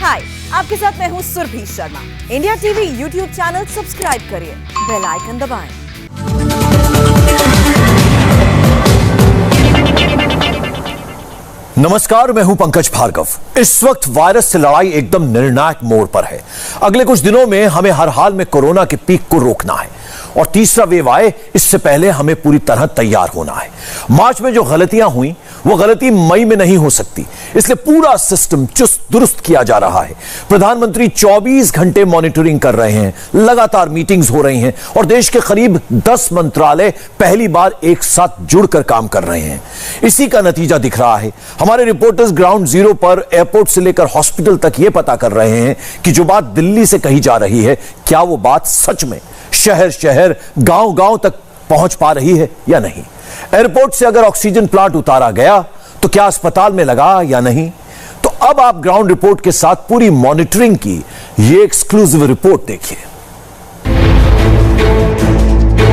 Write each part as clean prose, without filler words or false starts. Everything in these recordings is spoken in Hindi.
हाय, आपके साथ मैं हूँ Surabhi Sharma. India TV YouTube channel subscribe करिए, बेल आइकन दबाएं। नमस्कार, मैं हूं पंकज भार्गव। इस वक्त वायरस से लड़ाई एकदम निर्णायक मोड़ पर है। अगले कुछ दिनों में हमें हर हाल में कोरोना के पीक को रोकना है और तीसरा वेव आए इससे पहले हमें पूरी तरह तैयार होना है। मार्च में जो गलतियां हुई वो गलती मई में नहीं हो सकती, इसलिए पूरा सिस्टम चुस्त दुरुस्त किया जा रहा है। प्रधानमंत्री 24 घंटे मॉनिटरिंग कर रहे हैं, लगातार मीटिंग्स हो रही हैं और देश के करीब 10 मंत्रालय पहली बार एक साथ जुड़कर काम कर रहे हैं। इसी का नतीजा दिख रहा है। हमारे रिपोर्टर्स ग्राउंड जीरो पर एयरपोर्ट से लेकर हॉस्पिटल तक यह पता कर रहे हैं कि जो बात दिल्ली से कही जा रही है, क्या वो बात सच में शहर शहर गांव गांव तक पहुंच पा रही है या नहीं। एयरपोर्ट से अगर ऑक्सीजन प्लांट उतारा गया तो क्या अस्पताल में लगा या नहीं। तो अब आप ग्राउंड रिपोर्ट के साथ पूरी मॉनिटरिंग की ये एक्सक्लूसिव रिपोर्ट देखिए।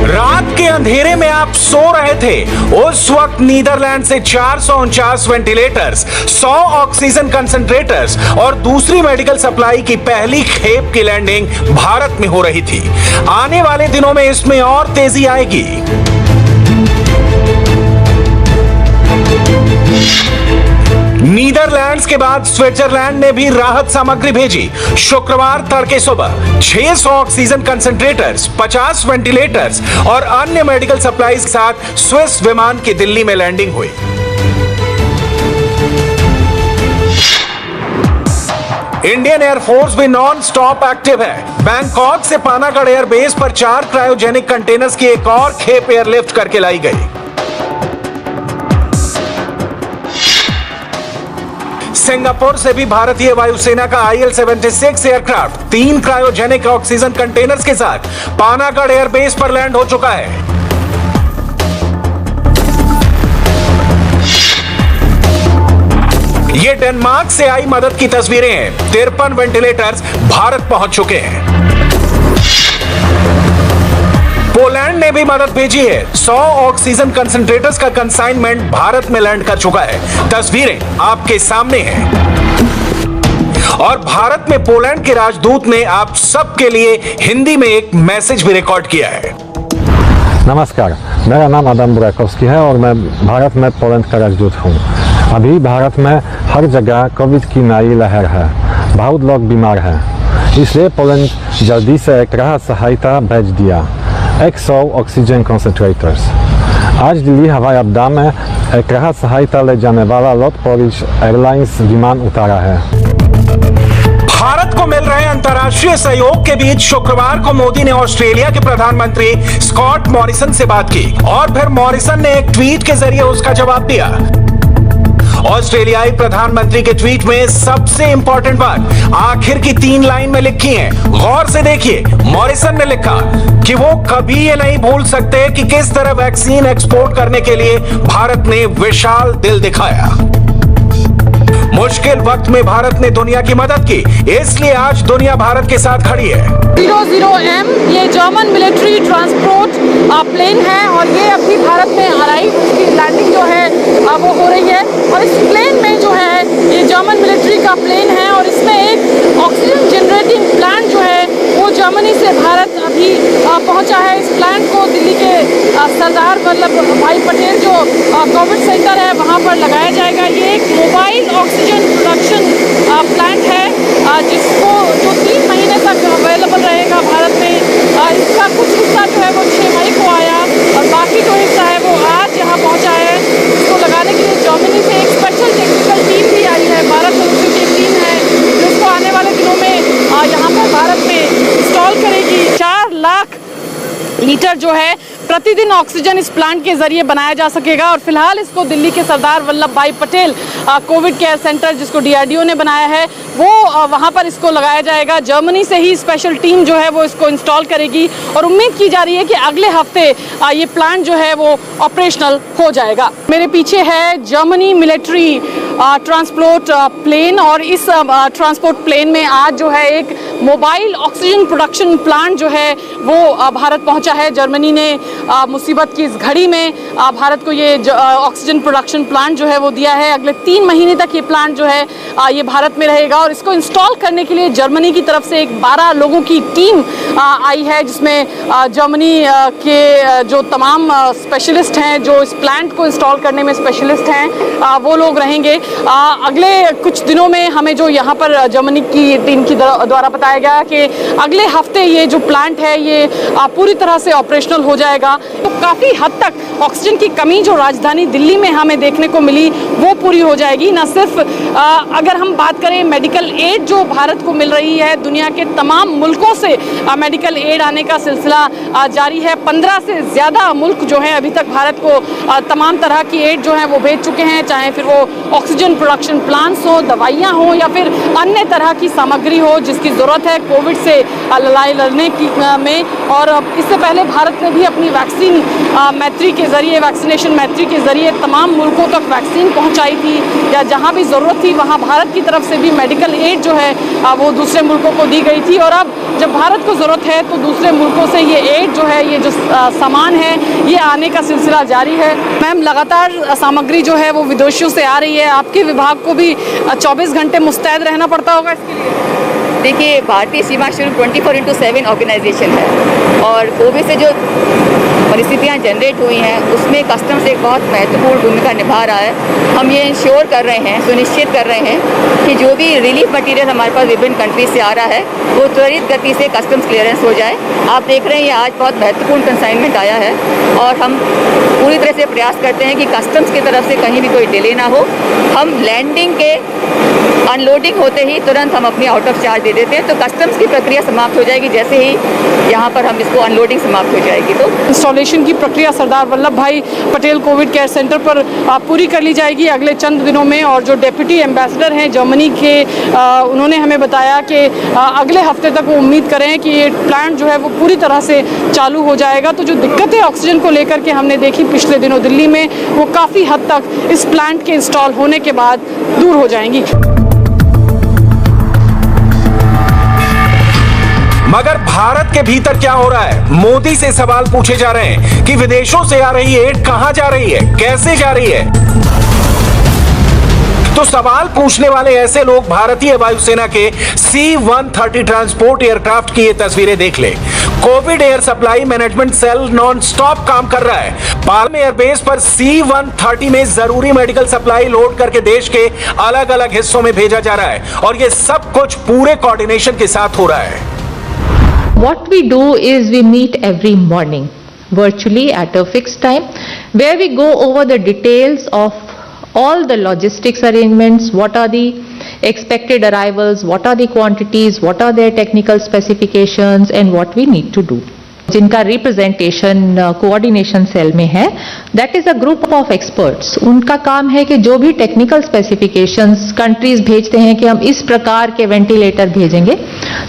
रात के अंधेरे में आप सो रहे थे, उस वक्त नीदरलैंड से 449 वेंटिलेटर्स, 100 ऑक्सीजन कंसंट्रेटर्स और दूसरी मेडिकल सप्लाई की पहली खेप की लैंडिंग भारत में हो रही थी। आने वाले दिनों में इसमें और तेजी आएगी। नीदरलैंड्स के बाद स्विट्जरलैंड ने भी राहत सामग्री भेजी। शुक्रवार तड़के सुबह 600 ऑक्सीजन कंसंट्रेटर्स, 50 वेंटिलेटर्स और अन्य मेडिकल सप्लाईज के साथ स्विस विमान की दिल्ली में लैंडिंग हुई। इंडियन एयरफोर्स भी नॉन स्टॉप एक्टिव है। बैंकॉक से पानागढ़ एयरबेस पर 4 क्रायोजेनिक कंटेनर्स की एक और खेप एयरलिफ्ट करके लाई गई। सिंगापुर से भी भारतीय वायुसेना का IL-76 aircraft 3 cryogenic oxygen containers के साथ पानागढ़ एयरबेस पर लैंड हो चुका है। ये डेनमार्क से आई मदद की तस्वीरें हैं। 53 वेंटिलेटर्स भारत पहुंच चुके हैं। पोलैंड ने भी मदद भेजी है। 100 ऑक्सीजन कंसंट्रेटर्स का कंसाइनमेंट भारत में लैंड कर चुका है। तस्वीरें आपके सामने हैं। और भारत में पोलैंड के राजदूत ने आप सबके लिए हिंदी में एक मैसेज भी रिकॉर्ड किया है। नमस्कार, मेरा नाम आदम बुराकोव्स्की है और मैं भारत में पोलैंड का राजदूत हूँ। अभी भारत में हर जगह कोविड की नई लहर है, बहुत लोग बीमार हैं, इसलिए पोलैंड जल्दी से एक राहत सहायता भेज दिया, 100 ऑक्सीजन कंसंट्रेटर्स। आज दिल्ली हवाई अड्डा में एक राहत सहायता ले जाने वाला लोट पोलिश एयरलाइंस विमान उतारा है। भारत को मिल रहे अंतर्राष्ट्रीय सहयोग के बीच शुक्रवार को मोदी ने ऑस्ट्रेलिया के प्रधानमंत्री स्कॉट मॉरिसन से बात की और फिर मॉरिसन ने एक ट्वीट के जरिए उसका जवाब दिया। ऑस्ट्रेलियाई प्रधानमंत्री के ट्वीट में सबसे इंपॉर्टेंट बात आखिर की 3 लाइन में लिखी है। गौर से देखिए, मॉरिसन ने लिखा कि वो कभी ये नहीं भूल सकते कि किस तरह वैक्सीन एक्सपोर्ट करने के लिए भारत ने विशाल दिल दिखाया। मुश्किल वक्त में भारत ने दुनिया की मदद की, इसलिए आज दुनिया भारत के साथ खड़ी है। 00M ये जर्मन मिलिट्री ट्रांसपोर्ट प्लेन है और ये अभी भारत में अराइव, उसकी लैंडिंग जो है वो हो रही है। और इस प्लेन में जो है ये जर्मन मिलिट्री का प्लेन है और इसमें एक ऑक्सीजन जनरेटिंग प्लांट जो है वो जर्मनी से भारत अभी पहुंचा है। इस प्लांट को दिल्ली के सरदार वल्लभ भाई पटेल जो कोविड सेंटर है वहाँ पर लगाया जाएगा। ये एक मोबाइल ऑक्सीजन प्रोडक्शन प्लांट है जो 3 महीने तक अवेलेबल रहेगा भारत में। इसका कुछ हिस्सा जो है वो 6 मई को आया और बाकी जो हिस्सा है वो आज यहाँ पहुँचा है। इसको लगाने के लिए जर्मनी से एक स्पेशल टेक्निकल टीम भी आई है। 12 सदस्यों की टीम है जिसको आने वाले दिनों में यहाँ पर भारत में इंस्टॉल करेगी। 4 लाख लीटर जो है प्रतिदिन ऑक्सीजन इस प्लांट के जरिए बनाया जा सकेगा और फिलहाल इसको दिल्ली के सरदार वल्लभ भाई पटेल कोविड केयर सेंटर जिसको DRDO ने बनाया है वो वहां पर इसको लगाया जाएगा। जर्मनी से ही स्पेशल टीम जो है वो इसको इंस्टॉल करेगी और उम्मीद की जा रही है कि अगले हफ्ते ये प्लांट जो है वो ऑपरेशनल हो जाएगा। मेरे पीछे है जर्मनी मिलिट्री ट्रांसपोर्ट प्लेन और इस ट्रांसपोर्ट प्लेन में आज जो है एक मोबाइल ऑक्सीजन प्रोडक्शन प्लांट जो है वो भारत पहुंचा है। जर्मनी ने मुसीबत की इस घड़ी में भारत को ये ऑक्सीजन प्रोडक्शन प्लांट जो है वो दिया है। अगले 3 महीने तक ये प्लांट जो है ये भारत में रहेगा और इसको इंस्टॉल करने के लिए जर्मनी की तरफ से एक 12 लोगों की टीम आई है, जिसमें जर्मनी के जो तमाम स्पेशलिस्ट हैं, जो इस प्लांट को इंस्टॉल करने में स्पेशलिस्ट हैं, वो लोग रहेंगे। अगले कुछ दिनों में हमें जो यहाँ पर जर्मनी की टीम की द्वारा बताया गया कि अगले हफ्ते ये जो प्लांट है ये पूरी तरह से ऑपरेशनल हो जाएगा। तो काफ़ी हद तक ऑक्सीजन की कमी जो राजधानी दिल्ली में हमें देखने को मिली वो पूरी हो जाएगी। न सिर्फ अगर हम बात करें मेडिकल एड जो भारत को मिल रही है, दुनिया के तमाम मुल्कों से मेडिकल एड आने का सिलसिला जारी है। 15 से ज़्यादा मुल्क जो हैं अभी तक भारत को तमाम तरह की एड जो है वो भेज चुके हैं, चाहे फिर वो ऑक्सीजन प्रोडक्शन प्लांट्स हो, दवाइयाँ हो या फिर अन्य तरह की सामग्री हो जिसकी ज़रूरत है कोविड से लड़ाई लड़ने की में। और इससे पहले भारत ने भी अपनी वैक्सीन मैत्री के ज़रिए, वैक्सीनेशन मैत्री के ज़रिए तमाम मुल्कों तक वैक्सीन पहुँचाई थी, या जहाँ भी ज़रूरत थी वहाँ भारत की तरफ से भी मेडिकल एड जो है वो दूसरे मुल्कों को दी गई थी। और अब जब भारत को ज़रूरत है तो दूसरे मुल्कों से ये एड जो है, ये जो सामान है, ये आने का सिलसिला जारी है। मैम, लगातार सामग्री जो है वो विदेशों से आ रही है, आपके विभाग को भी 24 घंटे मुस्तैद रहना पड़ता होगा इसके लिए? देखिए, भारतीय सीमा शुल्क 24/7 ऑर्गेनाइजेशन है और कोविड से जो परिस्थितियाँ जनरेट हुई हैं उसमें कस्टम्स एक बहुत महत्वपूर्ण भूमिका निभा रहा है। हम ये इंश्योर कर रहे हैं, सुनिश्चित कर रहे हैं कि जो भी रिलीफ मटेरियल हमारे पास विभिन्न कंट्रीज से आ रहा है वो त्वरित गति से कस्टम्स क्लियरेंस हो जाए। आप देख रहे हैं ये आज बहुत महत्वपूर्ण कंसाइनमेंट आया है और हम पूरी तरह से प्रयास करते हैं कि कस्टम्स की तरफ से कहीं भी कोई डिले ना हो। हम लैंडिंग के अनलोडिंग होते ही तुरंत हम अपनी आउट ऑफ चार्ज दे देते हैं, तो कस्टम्स की प्रक्रिया समाप्त हो जाएगी जैसे ही यहाँ पर हम इसको अनलोडिंग समाप्त हो जाएगी। तो इंस्टॉलेशन की प्रक्रिया सरदार वल्लभ भाई पटेल कोविड केयर सेंटर पर पूरी कर ली जाएगी अगले चंद दिनों में। और जो डेप्यूटी एम्बेसडर हैं जर्मनी के, उन्होंने हमें बताया कि अगले हफ्ते तक वो उम्मीद करें कि ये प्लांट जो है वो पूरी तरह से चालू हो जाएगा। तो जो दिक्कतें ऑक्सीजन को लेकर के हमने देखी पिछले दिनों दिल्ली में, वो काफ़ी हद तक इस प्लांट के इंस्टॉल होने के बाद दूर हो जाएंगी। मगर भारत के भीतर क्या हो रहा है? मोदी से सवाल पूछे जा रहे हैं कि विदेशों से आ रही एड कहां जा रही है, कैसे जा रही है। तो सवाल पूछने वाले ऐसे लोग भारतीय वायुसेना के C-130 ट्रांसपोर्ट एयरक्राफ्ट की ये तस्वीरें देख ले। Covid air supply management cell non stop काम कर रहा है। पालम एयरबेस पर C-130 में जरूरी मेडिकल सप्लाई लोड करके देश के अलग अलग हिस्सों में भेजा जा रहा है और ये सब कुछ पूरे कोऑर्डिनेशन के साथ हो रहा है। What we do is we meet every morning virtually at a fixed time where we go over the details of all the logistics arrangements, what are the expected arrivals, what are the quantities, what are their technical specifications and what we need to do. जिनका रिप्रेजेंटेशन कोऑर्डिनेशन सेल में है, that is a group of experts. उनका काम है कि जो भी टेक्निकल स्पेसिफिकेशंस कंट्रीज भेजते हैं कि हम इस प्रकार के वेंटिलेटर भेजेंगे,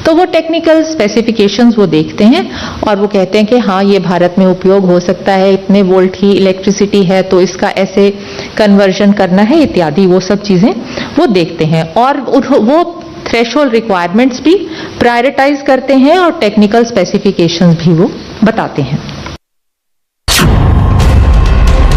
तो वो टेक्निकल स्पेसिफिकेशंस वो देखते हैं और वो कहते हैं कि हाँ ये भारत में उपयोग हो सकता है, इतने वोल्ट की इलेक्ट्रिसिटी है तो इसका ऐसे कन्वर्जन करना है इत्यादि, वो सब चीज़ें वो देखते हैं और वो थ्रेशोल्ड रिक्वायरमेंट्स भी प्रायोरिटाइज करते हैं और टेक्निकल स्पेसिफिकेशंस भी वो बताते हैं।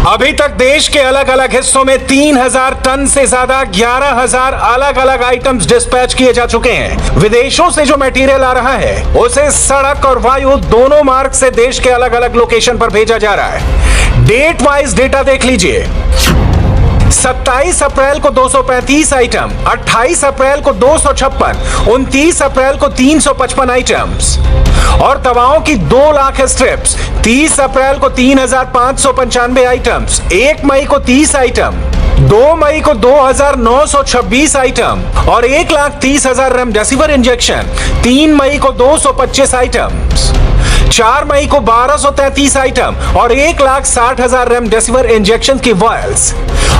अभी तक देश के अलग अलग हिस्सों में 3000 टन से ज्यादा 11000 अलग अलग आइटम्स डिस्पैच किए जा चुके हैं। विदेशों से जो मटेरियल आ रहा है उसे सड़क और वायु दोनों मार्ग से देश के अलग अलग लोकेशन पर भेजा जा रहा है। डेट वाइज डेटा देख लीजिए। 27 अप्रैल को 235 आइटम, 28 अप्रैल को 256, 29 अप्रैल को 355 आइटम्स और दवाओं की 2 लाख स्ट्रिप्स। 30 अप्रैल को 3595 आइटम्स, 1 मई को 30 आइटम, 2 मई को 2926 आइटम और 1,30,000 रेमडेसिविर इंजेक्शन। 3 मई को 225 आइटम्स, 4 मई को 1233 आइटम और 1,60,000 रेमडेसिविर इंजेक्शन की वायल्स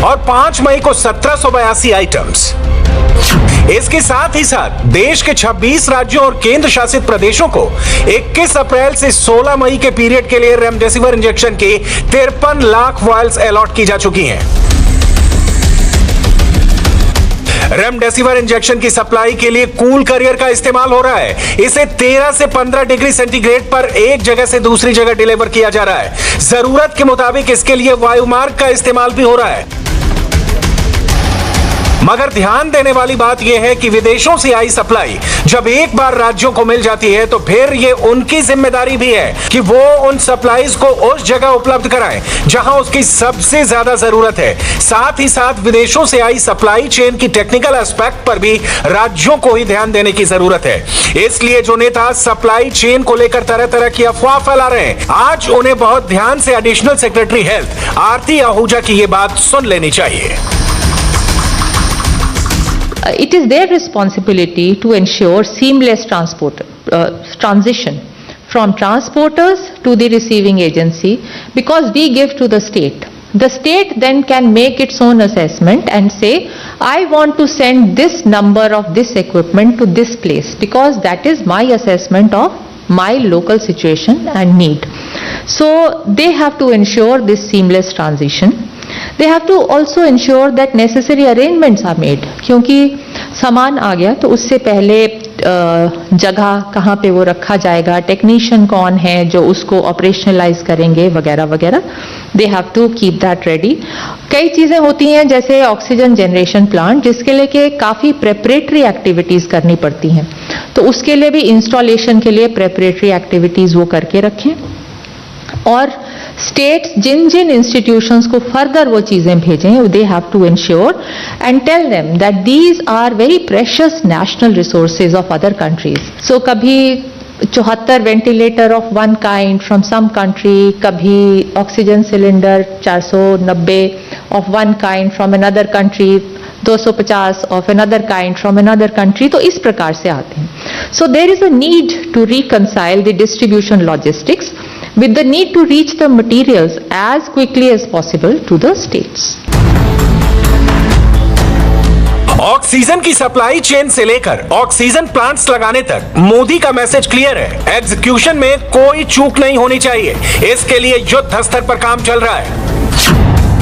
और 5 मई को 1782 आइटम्स। इसके साथ ही साथ देश के 26 राज्यों और केंद्र शासित प्रदेशों को 21 अप्रैल से 16 मई के पीरियड के लिए रेमडेसिविर इंजेक्शन की 53 लाख वायल्स अलॉट की जा चुकी हैं। रेमडेसिविर इंजेक्शन की सप्लाई के लिए कूल करियर का इस्तेमाल हो रहा है। इसे 13 से 15 डिग्री सेंटीग्रेड पर एक जगह से दूसरी जगह डिलीवर किया जा रहा है। जरूरत के मुताबिक इसके लिए वायुमार्ग का इस्तेमाल भी हो रहा है। मगर ध्यान देने वाली बात यह है कि विदेशों से आई सप्लाई जब एक बार राज्यों को मिल जाती है तो फिर यह उनकी जिम्मेदारी भी है कि वो उन सप्लाईज को उस जगह उपलब्ध कराएं जहां उसकी सबसे ज्यादा जरूरत है। साथ ही साथ विदेशों से आई सप्लाई चेन की टेक्निकल एस्पेक्ट पर भी राज्यों को ही ध्यान देने की जरूरत है। इसलिए जो नेता सप्लाई चेन को लेकर तरह तरह की अफवाह फैला रहे हैं, आज उन्हें बहुत ध्यान से एडिशनल सेक्रेटरी हेल्थ आरती आहूजा की यह बात सुन लेनी चाहिए। It is their responsibility to ensure seamless transition from transporters to the receiving agency, because we give to the state. The state then can make its own assessment and say, I want to send this number of this equipment to this place because that is my assessment of my local situation and need. So they have to ensure this seamless transition. They have to also ensure that necessary arrangements are made, क्योंकि सामान आ गया तो उससे पहले जगह कहाँ पे वो रखा जाएगा, टेक्नीशियन कौन है जो उसको ऑपरेशनलाइज करेंगे वगैरह वगैरह, they have to keep that ready. कई चीज़ें होती हैं जैसे ऑक्सीजन जनरेशन प्लांट, जिसके लिए कि काफ़ी प्रेपरेटरी एक्टिविटीज़ करनी पड़ती हैं, तो उसके लिए भी इंस्टॉलेशन के लिए प्रेपरेटरी एक्टिविटीज़ वो करके रखें। और स्टेट्स जिन जिन इंस्टीट्यूशंस को फर्दर वो चीज़ें भेजें, they have to ensure and tell them that these are very precious national resources of other countries. So कभी 74 ventilator of one kind from some country, कभी oxygen cylinder 490 of one kind from another country, 250 of another kind from another country, तो इस प्रकार से आते हैं। So there is a need to reconcile the distribution logistics with the need to reach the materials as quickly as possible to the states. Oxygen की सप्लाई चेन से लेकर ऑक्सीजन प्लांट्स लगाने तक मोदी का मैसेज क्लियर है। एग्जीक्यूशन में कोई चूक नहीं होनी चाहिए। इसके लिए युद्ध स्तर पर काम चल रहा है।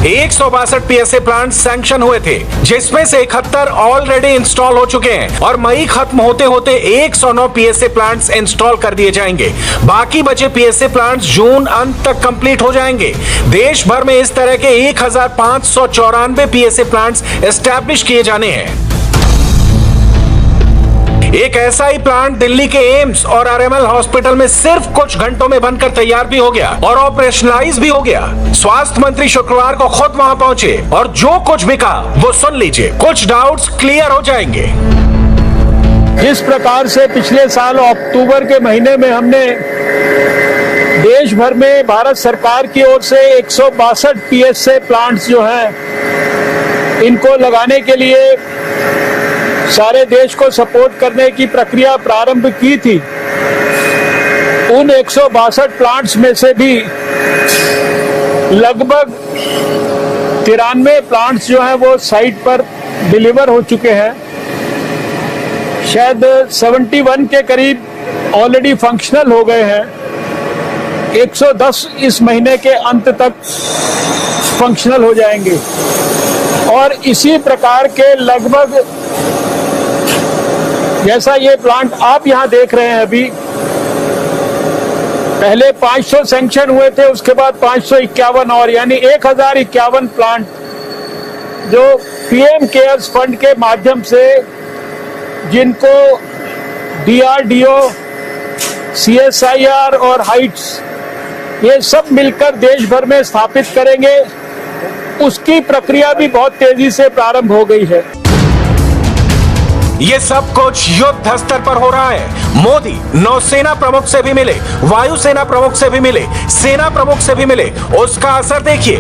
162 पीएसए प्लांट सैंक्शन हुए थे, जिसमें से 71 ऑलरेडी इंस्टॉल हो चुके हैं और मई खत्म होते होते 109 पीएसए प्लांट्स इंस्टॉल कर दिए जाएंगे। बाकी बचे पीएसए प्लांट्स जून अंत तक कंप्लीट हो जाएंगे। देश भर में इस तरह के 1594 पीएसए प्लांट्स एस्टैब्लिश किए जाने हैं। एक ऐसा ही प्लांट दिल्ली के एम्स और आरएमएल हॉस्पिटल में सिर्फ कुछ घंटों में बनकर तैयार भी हो गया और ऑपरेशनलाइज भी हो गया। स्वास्थ्य मंत्री शुक्रवार को खुद वहां पहुंचे और जो कुछ भी कहा वो सुन लीजिए, कुछ डाउट्स क्लियर हो जाएंगे। जिस प्रकार से पिछले साल अक्टूबर के महीने में हमने देश भर में भारत सरकार की ओर से 162 पीएसए प्लांट्स जो हैं इनको लगाने के लिए सारे देश को सपोर्ट करने की प्रक्रिया प्रारंभ की थी। उन 162 प्लांट्स में से भी लगभग 93 प्लांट्स जो हैं वो साइट पर डिलीवर हो चुके हैं। शायद 71 के करीब ऑलरेडी फंक्शनल हो गए हैं। 110 इस महीने के अंत तक फंक्शनल हो जाएंगे और इसी प्रकार के लगभग जैसा ये प्लांट आप यहाँ देख रहे हैं, अभी पहले 500 सैंक्शन हुए थे, उसके बाद 551 और यानी 1051 प्लांट जो पीएम केयर्स फंड के माध्यम से, जिनको डीआरडीओ, सीएसआईआर और हाइट्स ये सब मिलकर देश भर में स्थापित करेंगे, उसकी प्रक्रिया भी बहुत तेजी से प्रारंभ हो गई है। ये सब कुछ युद्ध स्तर पर हो रहा है। मोदी नौसेना प्रमुख से भी मिले, वायुसेना प्रमुख से भी मिले, सेना प्रमुख से भी मिले। उसका असर देखिए।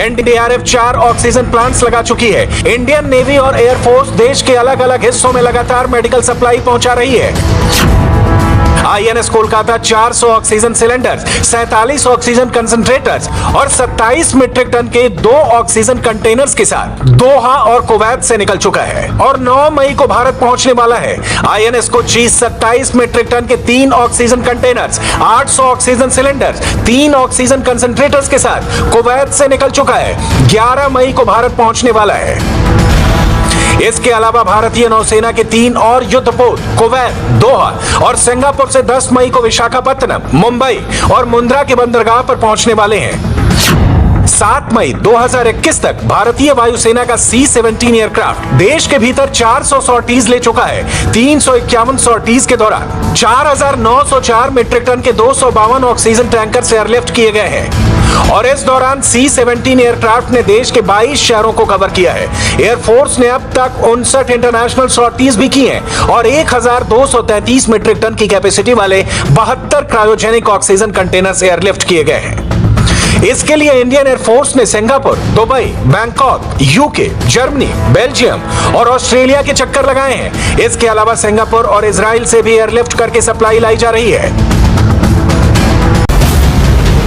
एनडीआरएफ 4 ऑक्सीजन प्लांट्स लगा चुकी है। इंडियन नेवी और एयरफोर्स देश के अलग अलग हिस्सों में लगातार मेडिकल सप्लाई पहुंचा रही है। INS Kolkata 400 oxygen cylinders, 47 oxygen concentrators और 27 मीट्रिक टन के 2 ऑक्सीजन कंटेनर्स के साथ दोहा और कुवैत से निकल चुका है और 9 मई को भारत पहुंचने वाला है। आईएनएस कोच्चि 27 मीट्रिक टन के 3 oxygen containers, 800 oxygen cylinders, 3 oxygen concentrators के साथ कुवैत से निकल चुका है। 11 मई को भारत पहुंचने वाला है। इसके अलावा भारतीय नौसेना के 3 और युद्धपोत कुवैत, दोहा और सिंगापुर से 10 मई को विशाखापत्तनम, मुंबई और मुंद्रा के बंदरगाह पर पहुंचने वाले हैं। 7 मई 2021 तक भारतीय वायुसेना का C-17 एयरक्राफ्ट देश के भीतर 400 सॉर्टीज ले चुका है। 351 सॉर्टीज के दौरान 4,904 मीट्रिक टन के 252 ऑक्सीजन टैंकर से एयरलिफ्ट किए गए हैं और इस दौरान C-17 एयरक्राफ्ट ने देश के 22 शहरों को कवर किया है। एयरफोर्स ने अब तक 59 इंटरनेशनल सॉर्टीज भी की हैं और 1,233 मीट्रिक टन की कैपेसिटी वाले 72 क्रायोजेनिक ऑक्सीजन कंटेनर से एयरलिफ्ट किए गए हैं। इसके लिए इंडियन एयरफोर्स ने Singapore, Dubai, Bangkok, UK, Germany, Belgium और ऑस्ट्रेलिया के चक्कर लगाए हैं। इसके अलावा सिंगापुर और इजराइल से भी एयरलिफ्ट करके सप्लाई लाई जा रही है।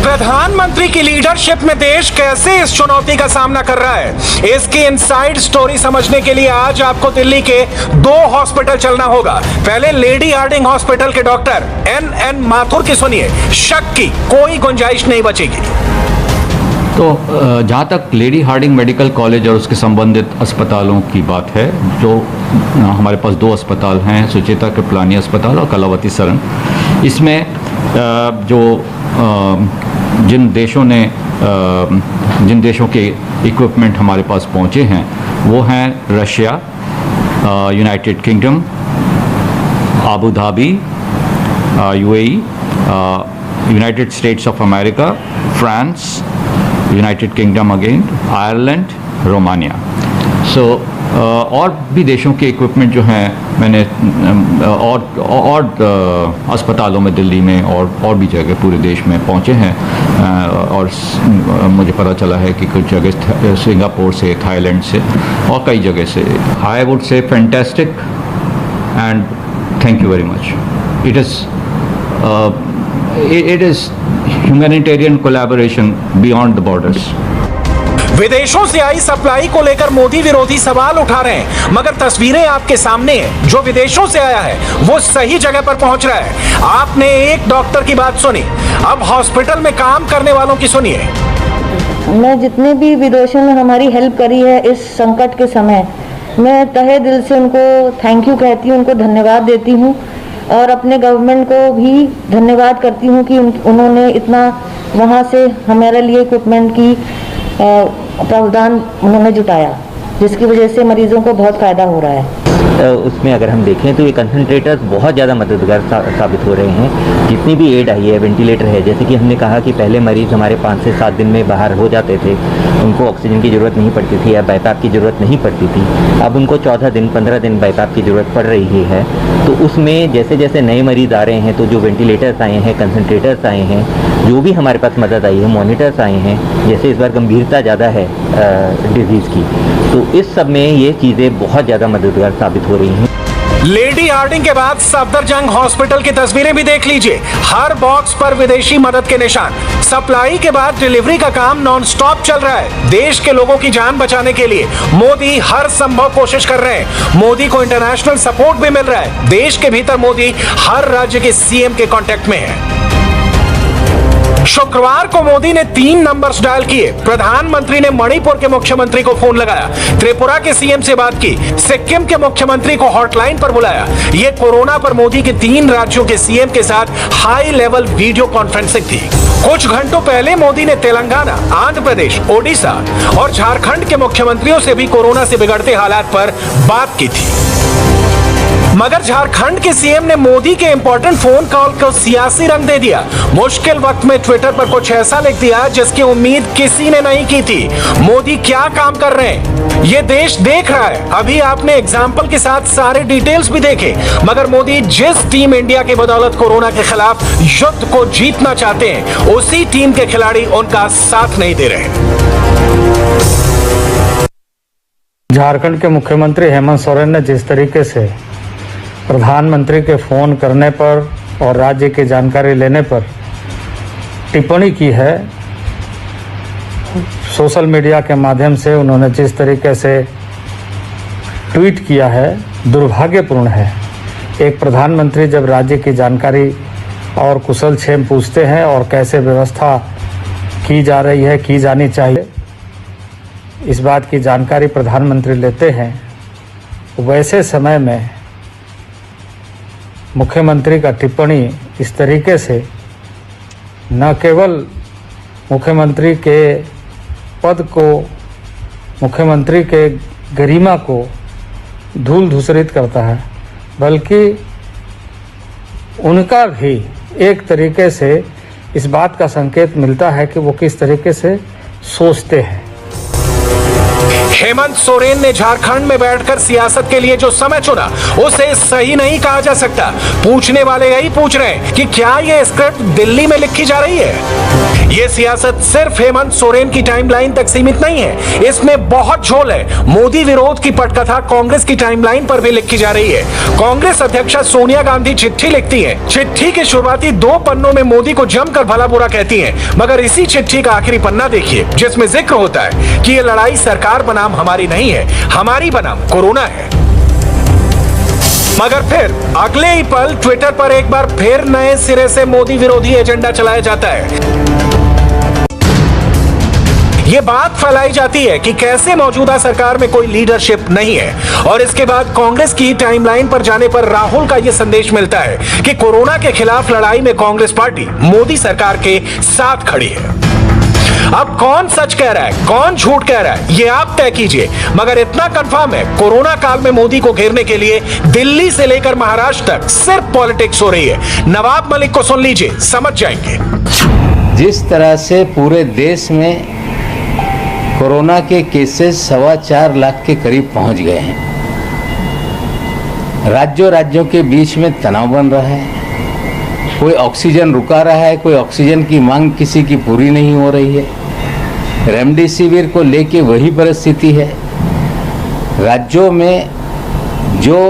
प्रधानमंत्री की लीडरशिप में देश कैसे इस चुनौती का सामना कर रहा है, इसकी इनसाइड स्टोरी समझने के लिए आज आपको दिल्ली के 2 हॉस्पिटल चलना होगा। पहले लेडी हार्डिंग हॉस्पिटल के डॉक्टर NN माथुर की सुनिए। शक की कोई गुंजाइश नहीं बचेगी। तो जहाँ तक लेडी हार्डिंग मेडिकल कॉलेज और उसके संबंधित अस्पतालों की बात है, जो हमारे पास 2 अस्पताल हैं, सुचेता कृपलानी अस्पताल और कलावती सरन। इसमें जिन देशों के इक्विपमेंट हमारे पास पहुँचे हैं वो हैं Russia, United kingdom, Abu Dhabi, UAE, United states of America, France, United kingdom again, Ireland, Romania. और भी देशों के इक्विपमेंट जो हैं मैंने और अस्पतालों में दिल्ली में और भी जगह पूरे देश में पहुंचे हैं और मुझे पता चला है कि कुछ जगह सिंगापुर से, थाईलैंड से और कई जगह से। I would say fantastic and thank you very much. It is humanitarian collaboration beyond the borders. विदेशों से आई सप्लाई को लेकर मोदी विरोधी सवाल उठा रहे हैं, मगर तस्वीरें आपके सामने हैं। जो विदेशों से आया है वो सही जगह पर पहुंच रहा है। आपने एक डॉक्टर की बात सुनी, अब हॉस्पिटल में काम करने वालों की सुनिए। मैं जितने भी विदेशों में हमारी हेल्प करी है इस संकट के समय, मैं तहे दिल से उनको थैंक यू कहती हूँ, उनको धन्यवाद देती हूँ और अपने गवर्नमेंट को भी धन्यवाद करती हूँ कि उन्होंने इतना वहाँ से हमारे लिए इक्विपमेंट की प्रावधान उन्होंने जुटाया, जिसकी वजह से मरीजों को बहुत फ़ायदा हो रहा है। उसमें अगर हम देखें तो ये कंसंट्रेटर्स बहुत ज़्यादा मददगार साबित हो रहे हैं। जितनी भी एड आई है, वेंटिलेटर है, जैसे कि हमने कहा कि पहले मरीज़ हमारे 5 से 7 दिन में बाहर हो जाते थे, उनको ऑक्सीजन की ज़रूरत नहीं पड़ती थी या बाईपाप की ज़रूरत नहीं पड़ती थी। अब उनको 14 दिन 15 दिन बाईपाप की ज़रूरत पड़ रही है। तो उसमें जैसे जैसे नए मरीज़ आ रहे हैं तो जो वेंटिलेटर्स आए हैं, कंसंट्रेटर्स आए हैं, जो भी हमारे पास मदद आई है, मॉनिटर्स आए हैं, जैसे इस बार गंभीरता ज़्यादा है डिजीज़ की, तो इस सब में ये चीज़ें बहुत ज़्यादा मददगार साबित हो रही हैं। लेडी हार्डिंग के बाद सफदरजंग हॉस्पिटल की तस्वीरें भी देख लीजिए। हर बॉक्स पर विदेशी मदद के निशान। सप्लाई के बाद डिलीवरी का काम नॉन स्टॉप चल रहा है। देश के लोगों की जान बचाने के लिए मोदी हर संभव कोशिश कर रहे हैं। मोदी को इंटरनेशनल सपोर्ट भी मिल रहा है। देश के भीतर मोदी हर राज्य के CM के कांटेक्ट में है। शुक्रवार को मोदी ने 3 नंबर्स डायल किए। प्रधानमंत्री ने मणिपुर के मुख्यमंत्री को फोन लगाया, त्रिपुरा के CM से बात की, सिक्किम के मुख्यमंत्री को हॉटलाइन पर बुलाया। यह कोरोना पर मोदी के 3 राज्यों के CM के साथ हाई लेवल वीडियो कॉन्फ्रेंसिंग थी। कुछ घंटों पहले मोदी ने तेलंगाना, आंध्र प्रदेश, ओडिशा और झारखंड के मुख्यमंत्रियों से भी कोरोना से बिगड़ते हालात पर बात की थी। मगर झारखंड के CM ने मोदी के इंपॉर्टेंट फोन कॉल को सियासी रंग दे दिया। मुश्किल वक्त में ट्विटर पर कुछ ऐसा लिख दिया जिसकी उम्मीद किसी ने नहीं की थी। मोदी क्या काम कर रहे हैं ये देश देख रहा है। अभी आपने एग्जाम्पल के साथ सारे डिटेल्स भी देखे, मगर मोदी जिस टीम इंडिया की बदौलत कोरोना के खिलाफ युद्ध को जीतना चाहते हैं, उसी टीम के खिलाड़ी उनका साथ नहीं दे रहे। झारखंड के मुख्यमंत्री हेमंत सोरेन ने जिस तरीके से प्रधानमंत्री के फ़ोन करने पर और राज्य की जानकारी लेने पर टिप्पणी की है, सोशल मीडिया के माध्यम से उन्होंने जिस तरीके से ट्वीट किया है, दुर्भाग्यपूर्ण है। एक प्रधानमंत्री जब राज्य की जानकारी और कुशल क्षेम पूछते हैं और कैसे व्यवस्था की जा रही है, की जानी चाहिए, इस बात की जानकारी प्रधानमंत्री लेते हैं वैसे समय में मुख्यमंत्री का टिप्पणी इस तरीके से न केवल मुख्यमंत्री के पद को, मुख्यमंत्री के गरिमा को धूल धूसरित करता है, बल्कि उनका भी एक तरीके से इस बात का संकेत मिलता है कि वो किस तरीके से सोचते हैं। हेमंत सोरेन ने झारखंड में बैठकर सियासत के लिए जो समय चुना उसे सही नहीं कहा जा सकता। पूछने वाले यही पूछ रहे हैं कि क्या ये स्क्रिप्ट दिल्ली में लिखी जा रही है। ये सियासत सिर्फ हेमंत सोरेन की टाइमलाइन तक सीमित नहीं है, इसमें बहुत झोल है। मोदी विरोध की पटकथा कांग्रेस की टाइमलाइन पर भी लिखी जा रही है। कांग्रेस अध्यक्षा सोनिया गांधी चिट्ठी लिखती है। चिट्ठी के शुरुआती 2 पन्नों में मोदी को जमकर भला बुरा कहती है, मगर इसी चिट्ठी का आखिरी पन्ना देखिए जिसमें जिक्र होता है कि ये लड़ाई सरकार बनाम हमारी नहीं है, हमारी बनाम कोरोना है। मगर फिर अगले ही पल ट्विटर पर एक बार फिर नए सिरे से मोदी विरोधी एजेंडा चलाया जाता है। ये बात फैलाई जाती है कि कैसे मौजूदा सरकार में कोई लीडरशिप नहीं है, और इसके बाद कांग्रेस की टाइमलाइन पर जाने पर राहुल का यह संदेश मिलता है कि कोरोना के खिलाफ लड़ाई में कांग्रेस पार्टी मोदी सरकार के साथ खड़ी है। अब कौन सच कह रहा है, कौन झूठ कह रहा है, ये आप तय कीजिए, मगर इतना कंफर्म है कोरोना काल में मोदी को घेरने के लिए दिल्ली से लेकर महाराष्ट्र तक सिर्फ पॉलिटिक्स हो रही है। नवाब मलिक को सुन लीजिए, समझ जाएंगे। जिस तरह से पूरे देश में कोरोना के केसेस 4.25 लाख के करीब पहुंच गए हैं, राज्यों के बीच में तनाव बन रहा है, कोई ऑक्सीजन रुका रहा है, कोई ऑक्सीजन की मांग किसी की पूरी नहीं हो रही है, रेमडेसिविर को लेके वही परिस्थिति है। राज्यों में जो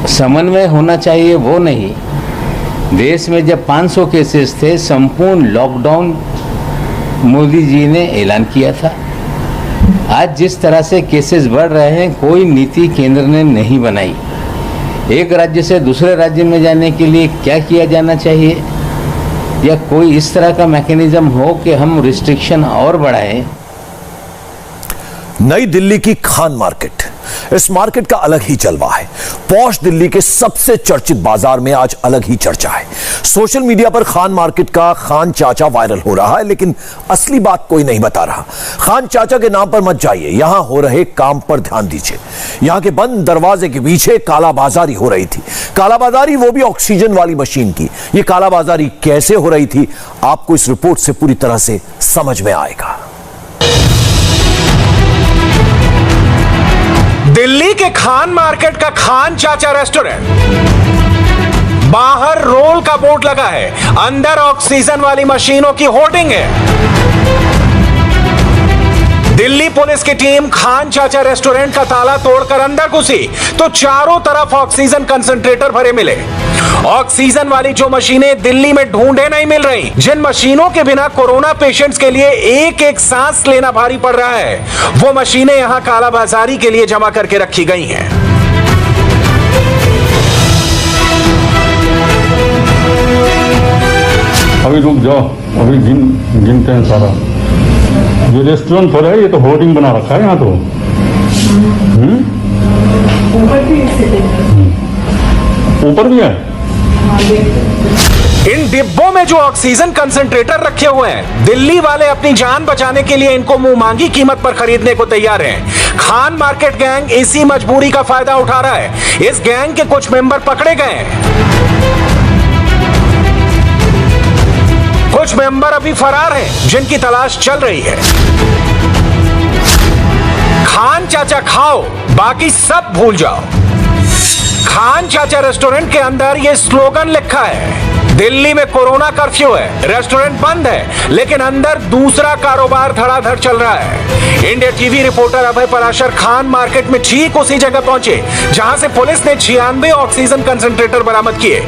समन्वय होना चाहिए वो नहीं। देश में जब 500 केसेस थे, संपूर्ण लॉकडाउन मोदी जी ने ऐलान किया था। आज जिस तरह से केसेस बढ़ रहे हैं, कोई नीति केंद्र ने नहीं बनाई। एक राज्य से दूसरे राज्य में जाने के लिए क्या किया जाना चाहिए, या कोई इस तरह का मैकेनिज्म हो कि हम रिस्ट्रिक्शन और बढ़ाएं। नई दिल्ली की खान मार्केट, इस मार्केट का अलग ही जलवा है। पॉश दिल्ली के सबसे चर्चित बाजार में आज अलग ही चर्चा है। सोशल मीडिया पर खान मार्केट का खान चाचा वायरल हो रहा है, लेकिन असली बात कोई नहीं बता रहा। खान चाचा के नाम पर मत जाइए, यहां हो रहे काम पर ध्यान दीजिए। यहां के बंद दरवाजे के पीछे कालाबाजारी हो रही थी। कालाबाजारी वो भी ऑक्सीजन वाली मशीन की। ये कालाबाजारी कैसे हो रही थी, आपको इस रिपोर्ट से पूरी तरह से समझ में आएगा। दिल्ली के खान मार्केट का खान चाचा रेस्टोरेंट, बाहर रोल का बोर्ड लगा है, अंदर ऑक्सीजन वाली मशीनों की होर्डिंग है। दिल्ली पुलिस की टीम खान चाचा रेस्टोरेंट का ताला तोड़कर अंदर घुसी तो चारों तरफ ऑक्सीजन कंसंट्रेटर भरे मिले। ऑक्सीजन वाली जो मशीनें दिल्ली में ढूंढे नहीं मिल रही, जिन मशीनों के बिना कोरोना पेशेंट्स के लिए एक एक सांस लेना भारी पड़ रहा है, वो मशीनें यहां कालाबाजारी के लिए जमा करके रखी गई हैं। अभी रुक जाओ, अभी गिनते हैं सारा। जो रेस्टोरेंट हो रहा है, ये तो होर्डिंग बना रखा है यहाँ तो। ऊपर भी है। इन डिब्बों में जो ऑक्सीजन कंसंट्रेटर रखे हुए हैं, दिल्ली वाले अपनी जान बचाने के लिए इनको मुंह मांगी कीमत पर खरीदने को तैयार हैं। खान मार्केट गैंग इसी मजबूरी का फायदा उठा रहा है। इस गैंग के कुछ मेंबर पकड़े गए हैं, कुछ मेंबर अभी फरार हैं, जिनकी तलाश चल रही है। खान चाचा खाओ, बाकी सब भूल जाओ। खान चाचा रेस्टोरेंट के अंदर यह स्लोगन लिखा है, दिल्ली में कोरोना कर्फ्यू है, रेस्टोरेंट बंद है, लेकिन अंदर दूसरा कारोबार धड़ाधड़ चल रहा है। इंडिया टीवी रिपोर्टर अभय पराशर खान मार्केट में ठीक उसी जगह पहुंचे जहां से पुलिस ने 96 ऑक्सीजन कंसंट्रेटर बरामद किए।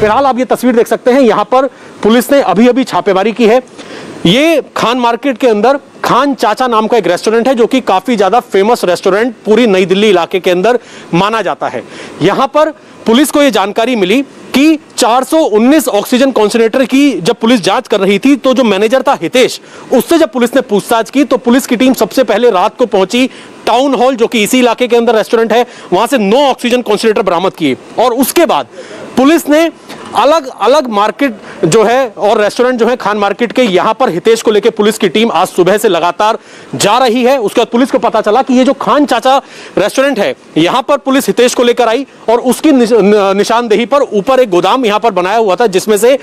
फिलहाल आप ये तस्वीर देख सकते हैं, यहाँ पर पुलिस ने अभी छापेमारी की है। ये खान मार्केट के अंदर खान चाचा नाम का एक रेस्टोरेंट है, जो कि काफी ज्यादा फेमस रेस्टोरेंट पूरी नई दिल्ली इलाके के अंदर माना जाता है। यहाँ पर पुलिस को ये जानकारी मिली कि 419 ऑक्सीजन कॉन्सेंट्रेटर की जब पुलिस जांच कर रही थी तो जो मैनेजर था हितेश, उससे जब पुलिस ने पूछताछ की तो पुलिस की टीम सबसे पहले रात को पहुंची टाउन हॉल, जो कि इसी इलाके के अंदर रेस्टोरेंट है, वहां से 9 ऑक्सीजन कॉन्सेंट्रेटर बरामद किए। और उसके बाद पुलिस ने अलग अलग मार्केट जो है और रेस्टोरेंट जो है खान मार्केट के, यहां पर हितेश को लेकर पुलिस की टीम आज सुबह से लगातार जा रही है। उसके बाद पुलिस को पता चला कि ये जो खान चाचा रेस्टोरेंट है, यहां पर पुलिस हितेश को लेकर आई और उसकी निशानदेही पर ऊपर एक गोदाम यहां पर बनाया हुआ था, जिसमें से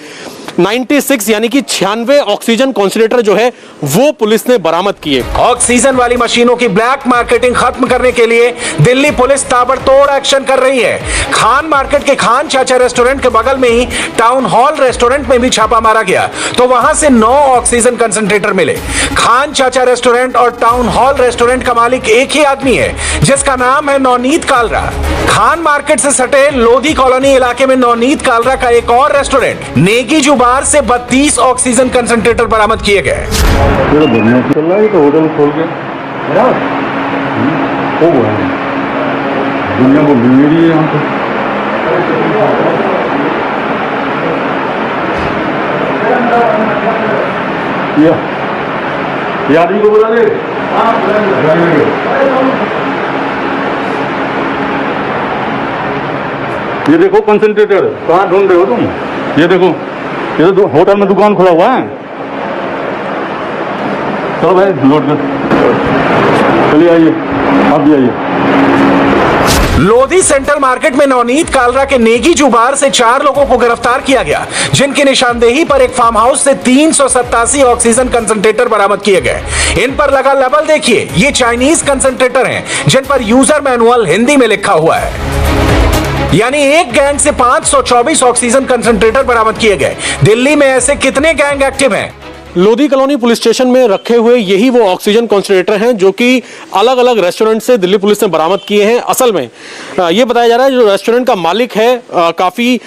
96 यानी कि 96 ऑक्सीजन कॉन्सेंट्रेटर जो है वो पुलिस ने बरामद किए। ऑक्सीजन वाली मशीनों की ब्लैक मार्केटिंग खत्म करने के लिए दिल्ली पुलिस ताबड़तोड़ एक्शन कर रही है। खान मार्केट के खान चाचा रेस्टोरेंट के बगल में ही टाउन हॉल रेस्टोरेंट में भी छापा मारा गया तो वहां से 9 ऑक्सीजन कंसंट्रेटर मिले। खान चाचा रेस्टोरेंट और टाउन हॉल रेस्टोरेंट का मालिक एक ही आदमी है, जिसका नाम है नवनीत कालरा। खान मार्केट से सटे लोधी कॉलोनी इलाके में नवनीत कालरा का एक और रेस्टोरेंट नेगी जुबार से 32 ऑक्सीजन कंसंट्रेटर बरामद किए गए। तो होटल खोल के दुनिया को मिल रही है यहाँ पे। आदमी को बुला ले। ये देखो कंसंट्रेटर, कहाँ ढूंढ रहे हो तुम? ये देखो, ये तो होटल में दुकान खुला हुआ है। चलो भाई लोड कर, चलिए आइए, आप भी आइए। लोधी सेंट्रल मार्केट में नवनीत कालरा के नेगी जुबार से 4 लोगों को गिरफ्तार किया गया, जिनकी निशानदेही पर एक फार्म हाउस से 387 ऑक्सीजन कंसंट्रेटर बरामद किए गए। इन पर लगा लेबल देखिए, ये चाइनीज कंसंट्रेटर हैं, जिन पर यूजर मैनुअल हिंदी में लिखा हुआ है। यानी एक गैंग से 524 ऑक्सीजन कंसंट्रेटर बरामद किए गए। दिल्ली में ऐसे कितने गैंग एक्टिव हैं? लोधी कॉलोनी पुलिस स्टेशन में रखे हुए यही वो ऑक्सीजन कॉन्सेंट्रेटर हैं जो कि अलग अलग रेस्टोरेंट से दिल्ली पुलिस ने बरामद किए हैं। असल में ये बताया जा रहा है जो रेस्टोरेंट का मालिक है काफी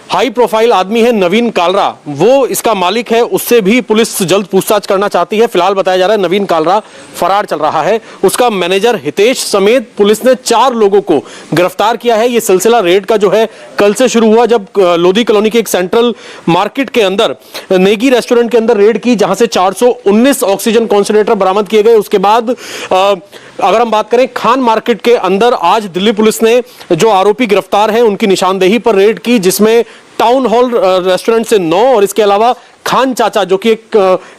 हाई प्रोफाइल आदमी है, नवीन कालरा, वो इसका मालिक है। उससे भी पुलिस जल्द पूछताछ करना चाहती है। फिलहाल बताया जा रहा है नवीन कालरा फरार चल रहा है। उसका मैनेजर हितेश समेत पुलिस ने 4 लोगों को गिरफ्तार किया है। ये सिलसिला रेड का जो है कल से शुरू हुआ, जब लोधी कॉलोनी के एक सेंट्रल मार्केट के अंदर नेगी रेस्टोरेंट के अंदर रेड की, जहां से 419 ऑक्सीजन कॉन्सेंट्रेटर बरामद किए गए। उसके बाद अगर हम बात करें खान मार्केट के अंदर, आज दिल्ली पुलिस ने जो आरोपी गिरफ्तार हैं उनकी निशानदेही पर रेड की, जिसमें टाउन हॉल रेस्टोरेंट से 9 और इसके अलावा खान चाचा जो कि एक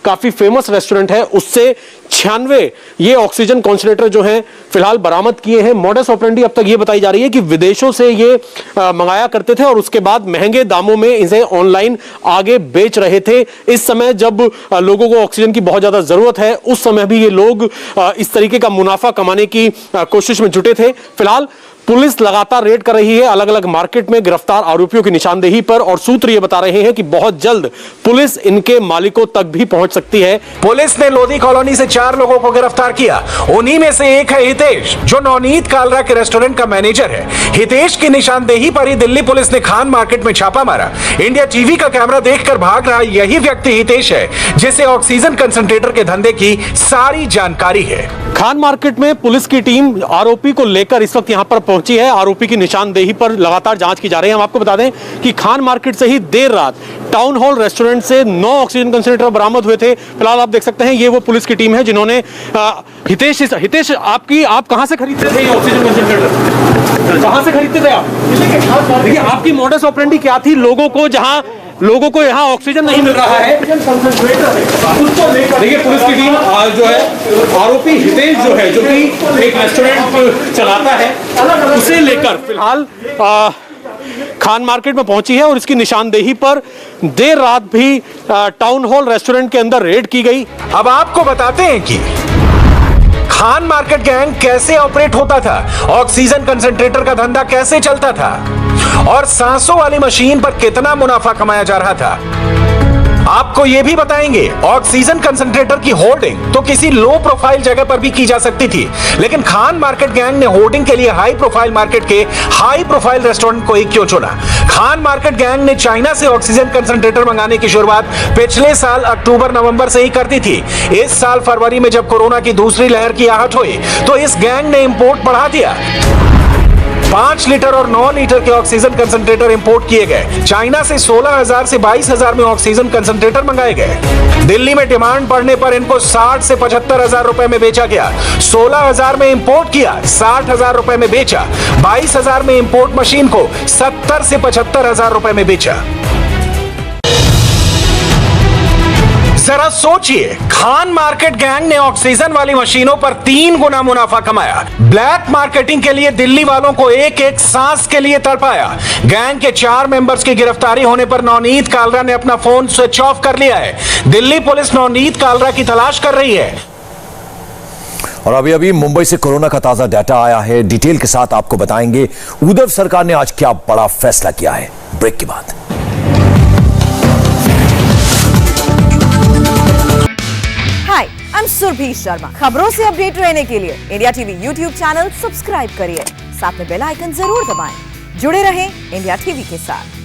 काफी फेमस रेस्टोरेंट है उससे 96 ये ऑक्सीजन कॉन्सेंट्रेटर जो हैं फिलहाल बरामद किए हैं। मॉडस ऑपरेंडी अब तक ये बताई जा रही है कि विदेशों से ये मंगाया करते थे और उसके बाद महंगे दामों में इसे ऑनलाइन आगे बेच रहे थे। इस समय जब लोगों को ऑक्सीजन की बहुत ज्यादा जरूरत है, उस समय भी ये लोग इस तरीके का मुनाफा कमाने की कोशिश में जुटे थे। फिलहाल पुलिस लगातार रेड कर रही है अलग अलग मार्केट में गिरफ्तार आरोपियों की निशानदेही पर, और सूत्र ये बता रहे हैं कि बहुत जल्द पुलिस इनके मालिकों तक भी पहुंच सकती है। पुलिस ने लोधी कॉलोनी से 4 लोगों को गिरफ्तार किया। उन्हीं में से एक है हितेश, जो नवनीत कालरा के रेस्टोरेंट का मैनेजर है। हितेश की निशानदेही पर ही दिल्ली पुलिस ने खान मार्केट में छापा मारा। इंडिया टीवी का कैमरा देखकर भाग रहा यही व्यक्ति हितेश है, जिसे ऑक्सीजन कंसंट्रेटर के धंधे की सारी जानकारी है। खान मार्केट में पुलिस की टीम आरोपी को लेकर इस वक्त यहां पर पहुंची है। आरोपी की निशानदेही पर लगातार जांच की जा रही है। हम आपको बता दें कि खान मार्केट से ही देर रात टाउन हॉल रेस्टोरेंट से 9 ऑक्सीजन कंसंट्रेटर बरामद हुए थे। फिलहाल आप देख सकते हैं ये वो पुलिस की टीम है जिन्होंने हितेश आप कहां से खरीदते थे ये ऑक्सीजन कंसंट्रेटर? कहां से खरीदते थे आप? देखिए आपकी मॉडस ऑपरेंडी क्या थी? लोगों को यहाँ ऑक्सीजन नहीं मिल रहा है, देखिए पुलिस की टीम जो है आरोपी हितेश जो है, जो कि एक रेस्टोरेंट चलाता है, उसे लेकर फिलहाल खान मार्केट में पहुंची है और इसकी निशानदेही पर देर रात भी टाउन हॉल रेस्टोरेंट के अंदर रेड की गई। अब आपको बताते हैं कि खान मार्केट गैंग कैसे ऑपरेट होता था, ऑक्सीजन कंसंट्रेटर का धंधा कैसे चलता था और सांसों वाली मशीन पर कितना मुनाफा कमाया जा रहा था। आपको यह भी बताएंगे ऑक्सीजन कंसंट्रेटर की होर्डिंग तो किसी लो प्रोफाइल जगह पर भी की जा सकती थी, लेकिन खान मार्केट गैंग ने होर्डिंग के लिए हाई प्रोफाइल मार्केट के हाई प्रोफाइल रेस्टोरेंट को ही क्यों चुना? खान मार्केट गैंग ने चाइना से ऑक्सीजन कंसंट्रेटर मंगाने की शुरुआत पिछले साल अक्टूबर नवंबर से ही कर दी थी। इस साल फरवरी में जब कोरोना की दूसरी लहर की आहट हुई तो इस गैंग ने इंपोर्ट बढ़ा दिया। 5 लीटर और 9 लीटर के ऑक्सीजन कंसंट्रेटर इंपोर्ट किए गए। चाइना से 16,000 से 22,000 में ऑक्सीजन कंसंट्रेटर मंगाए गए। दिल्ली में डिमांड बढ़ने पर इनको 60 से 75,000 रुपए में बेचा गया। 16,000 में इंपोर्ट किया, 60,000 रुपए में बेचा। 22,000 में इंपोर्ट मशीन को 70 से 75,000 रुपए में बेचा। जरा सोचिए, खान मार्केट गैंग ने ऑक्सीजन वाली मशीनों पर 3 गुना मुनाफा कमाया। ब्लैक मार्केटिंग के लिए दिल्ली वालों को एक एक सांस के लिए तड़पाया। गैंग के 4 मेंबर्स की गिरफ्तारी होने पर नवनीत कालरा ने अपना फोन स्विच ऑफ कर लिया है। दिल्ली पुलिस नवनीत कालरा की तलाश कर रही है। और अभी अभी मुंबई से कोरोना का ताजा डाटा आया है, डिटेल के साथ आपको बताएंगे उद्धव सरकार ने आज क्या बड़ा फैसला किया है, ब्रेक के बाद। हाय, आई एम सुरभि शर्मा। खबरों से अपडेट रहने के लिए India TV YouTube channel subscribe करिए, साथ में बेल आइकन जरूर दबाएं। जुड़े रहें इंडिया टीवी के साथ।